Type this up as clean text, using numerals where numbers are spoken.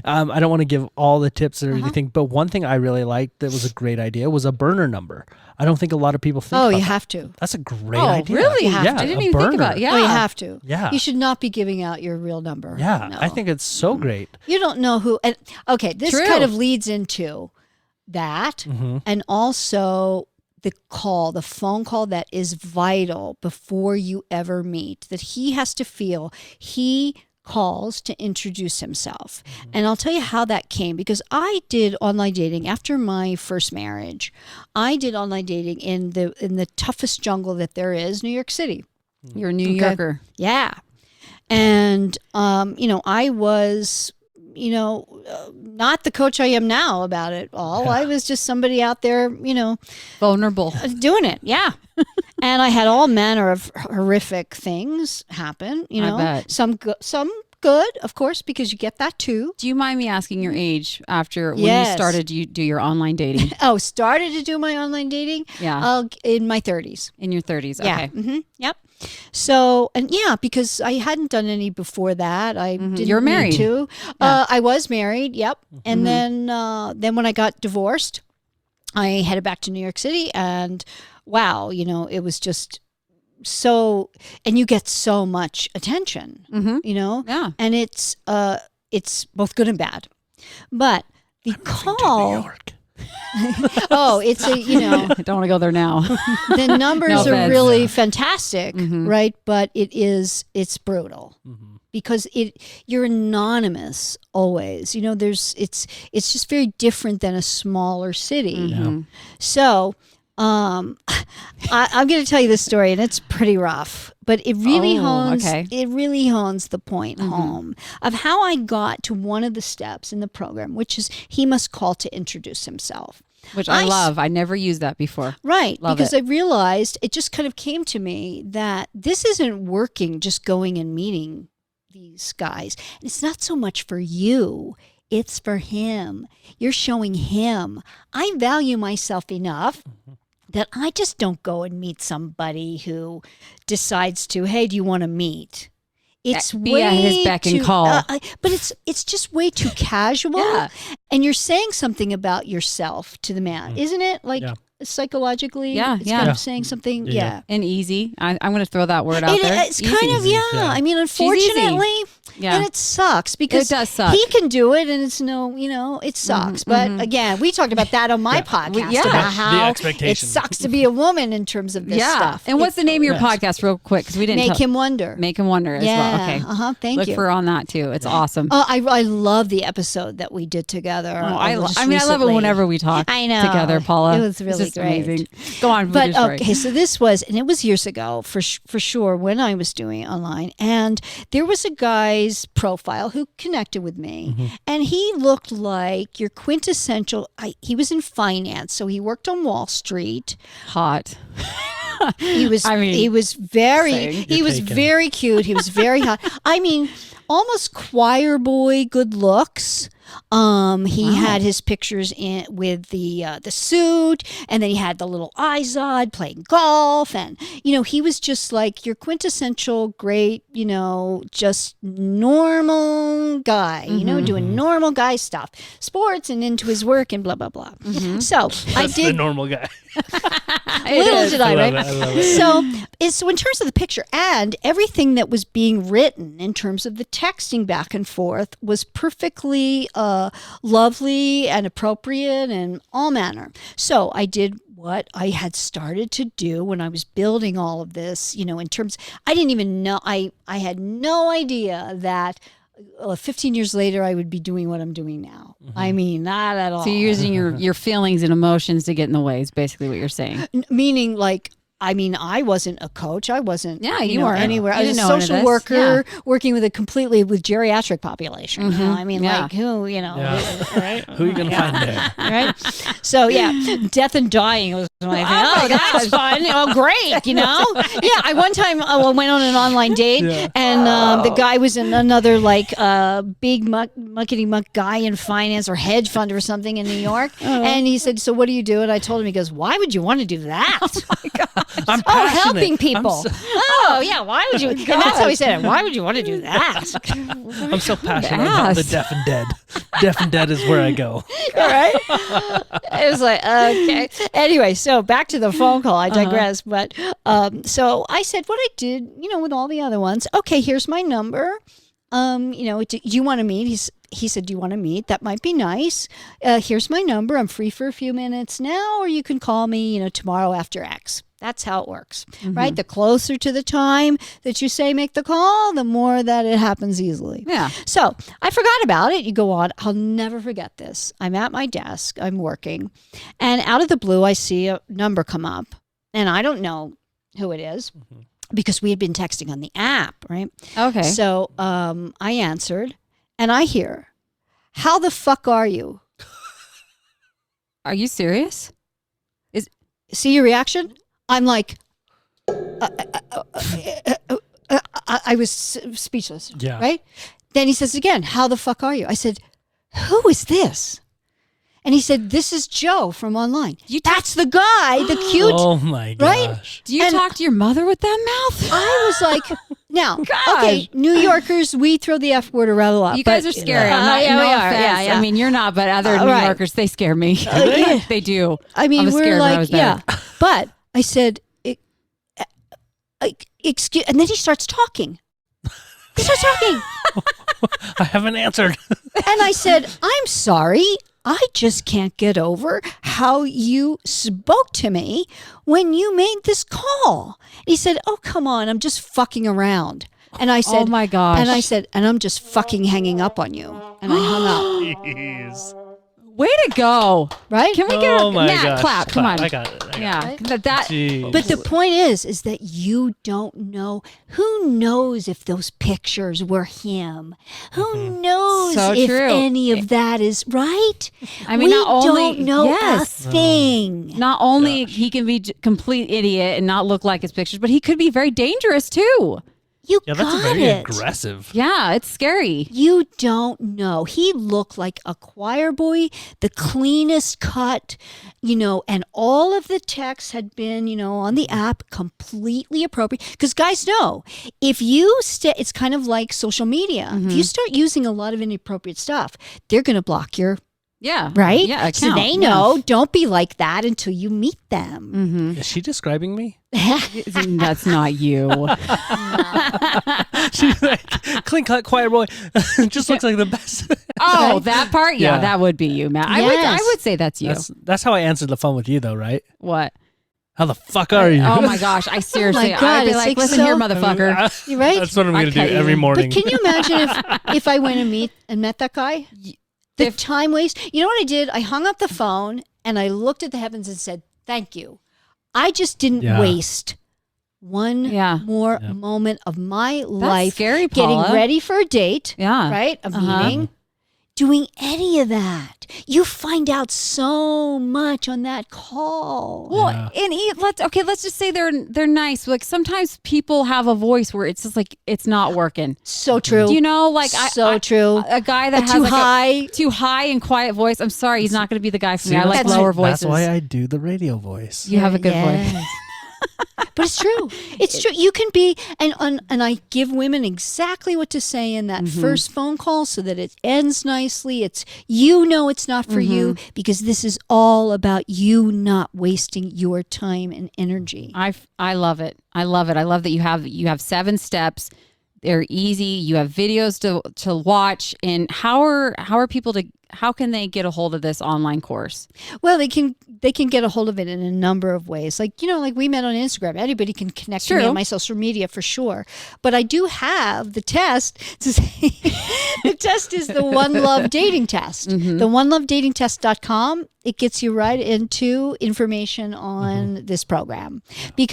I don't want to give all the tips or anything, but one thing I really liked that was a great idea was a burner number. I don't think a lot of people think about you that. have to. That's a great idea. Really? Yeah, I didn't even think about it. Yeah. Oh, you have to. Yeah. You should not be giving out your real number. Yeah, No. I think it's so great. You don't know who. And, okay, this True. kind of leads into that, and also the phone call that is vital before you ever meet, that he has to feel he calls to introduce himself. And I'll tell you how that came, because I did online dating after my first marriage. I did online dating in the toughest jungle that there is, New York City. You're a New Yorker. Yeah. And, I was, not the coach I am now about it all. I was just somebody out there, Vulnerable. doing it. Yeah. And I had all manner of horrific things happen, I bet. some good, of course, because you get that too. Do you mind me asking your age after when Yes. you started to do your online dating? Started to do my online dating? Yeah. In my 30s. In your 30s. Yeah. Okay. Mm-hmm. Yep. So, and because I hadn't done any before that. I didn't You're married. need to. Yeah. I was married. Yep. And then when I got divorced, I headed back to New York City, and wow, it was just so, and you get so much attention, Yeah. and it's both good and bad. But the call, New York. it's a, Don't want to go there now. the numbers No are offense. really fantastic, right? But it's brutal because you're anonymous always. It's just very different than a smaller city. So I'm going to tell you this story, and it's pretty rough, but it really hones the point home of how I got to one of the steps in the program, which is he must call to introduce himself. Which I love. I never used that before. Right, Love because it. I realized it just kind of came to me that this isn't working just going and meeting these guys. And it's not so much for you, it's for him. You're showing him, I value myself enough that I just don't go and meet somebody who decides to, hey, do you want to meet? It's Be way at his beck and too, call. but it's just way too casual. Yeah. And you're saying something about yourself to the man, isn't it? Like psychologically, it's kind of saying something. Yeah. And easy. I'm going to throw that word out there. It's kind of, I mean, easy. unfortunately, Yeah. and it sucks because It does suck. he can do it, and it's it sucks. But again, we talked about that on my podcast Yeah. about The how it expectation. sucks to be a woman in terms of this stuff. And what's the name of your podcast, real quick? Because we didn't Make Him Wonder. Make him wonder as well. Okay. Thank Look you. for on that too. It's awesome. I love the episode that we did together. I love it whenever we talk I know. together, Paula. It was really it's just great. amazing. Go on. with But your story. okay, so this was, and it was years ago for sure when I was doing it online, and there was a guy's profile who connected with me, and he looked like your quintessential. He was in finance, so he worked on Wall Street. Hot. He was. he was very. He was very cute. He was very hot. I mean, almost choir boy good looks. He had his pictures in with the suit, and then he had the little Izod playing golf, and he was just like your quintessential great, just normal guy, doing normal guy stuff, sports and into his work and blah blah blah. So I That's the did. normal guy. Little did I, right? I love it. So in terms of the picture and everything that was being written in terms of the texting back and forth was perfectly lovely and appropriate and all manner. So I did what I had started to do when I was building all of this, in terms, I didn't even know, I had no idea that 15 years later I would be doing what I'm doing now. I mean, not at all. So you're using your feelings and emotions to get in the way is basically what you're saying. Meaning like, I wasn't a coach. I wasn't weren't. anywhere. You I was a didn't know any of social this. worker working with with geriatric population. Like who, Right? Who are you going to find there? Right. So yeah, death and dying was my thing. Oh, that's fun. Oh, great. You know? Yeah. One time went on an online date, and the guy was in another like big muckety muck guy in finance or hedge fund or something in New York, and he said, "So what do you do?" And I told him, he goes, "Why would you want to do that?" Oh my gosh. I'm passionate. Helping people. Why would you? And that's how he said it. Why would you want to do that? I'm so passionate about the deaf and dead. Deaf and dead is where I go. All right. It was like, okay. Anyway, so back to the phone call. I digress. But so I said what I did, with all the other ones. Okay, here's my number. Do you want to meet? He said, do you want to meet? That might be nice. Here's my number. I'm free for a few minutes now, or you can call me, tomorrow after X. That's how it works, right? The closer to the time that you say make the call, the more that it happens easily. Yeah. So I forgot about it. You go on. I'll never forget this. I'm at my desk. I'm working. And out of the blue, I see a number come up. And I don't know who it is because we had been texting on the app, right? Okay. So I answered. And I hear, "How the fuck are you?" Are you serious? See your reaction? I'm like, I was speechless. Yeah. Right? Then he says again, "How the fuck are you?" I said, "Who is this?" And he said, "This is Joe from online." That's the guy, the cute. Oh my gosh. Right? Do you talk to your mother with that mouth? I was like, now, okay, New Yorkers, we throw the F word around a lot. You guys are scary. I'm not, yeah, no we are. offense. Yeah. I mean, you're not, but other New Right. Yorkers, they scare me. They do. I mean, was we're scared when I was like, there. yeah. But I said, excuse, and then he starts talking. I haven't answered. And I said, "I'm sorry. I just can't get over how you spoke to me when you made this call." He said, "Oh, come on. I'm just fucking around." And I said, Oh my gosh. And I said, "And I'm just fucking hanging up on you." And I hung up. Jeez. Way to go. Right? Can we get Oh a my Matt gosh. clap? Come on. I got it. Yeah. That Jeez. But the point is that you don't know. Who knows if those pictures were him? Who knows So if true. any of that is right? I mean, we not only- don't know yes. a thing. not only he can be complete idiot and not look like his pictures, but he could be very dangerous too. You Yeah, that's got very it. aggressive. Yeah, it's scary. You don't know. He looked like a choir boy, the cleanest cut, and all of the texts had been, on the app completely appropriate. Because guys know, if you it's kind of like social media. If you start using a lot of inappropriate stuff, they're going to block your, Yeah. right? Yeah. So account. they know, don't be like that until you meet them. Is she describing me? That's not you. She's like, clean cut, quiet boy. Just looks like the best. Oh, that part? Yeah, Yeah. that would be you, Matt. Yes. I would say that's you. That's how I answered the phone with you, though, right? What? How the fuck are you? Oh my gosh! I seriously, God, I'd be it's like, like listen so- here, motherfucker. You right? That's what I'm going to do cut you. every morning. But can you imagine if I went and met that guy? The time waste. You know what I did? I hung up the phone and I looked at the heavens and said, "Thank you. I just didn't waste one more moment of my life scary, getting Paula. ready for a date, Yeah. right? A meeting, doing any of that. You find out so much on that call. Well, Yeah. and let's just say they're nice. Like sometimes people have a voice where it's just like it's not working. So true. Do you know, like true. a guy that has too like too high and quiet voice. I'm sorry, he's not going to be the guy for me. I like lower voices. That's why I do the radio voice. You have a good voice. Yes. But it's true. It's true. You can be, and I give women exactly what to say in that first phone call so that it ends nicely. It's, it's not for you because this is all about you not wasting your time and energy. I love it. I love it. I love that you have 7 steps. They're easy. You have videos to watch. And how can they get a hold of this online course? Well, they can get a hold of it in a number of ways. Like, like we met on Instagram. Anybody can connect to me on my social media for sure. But I do have the test to say the test is the One Love Dating Test. The onelovedatingtest.com. It gets you right into information on this program because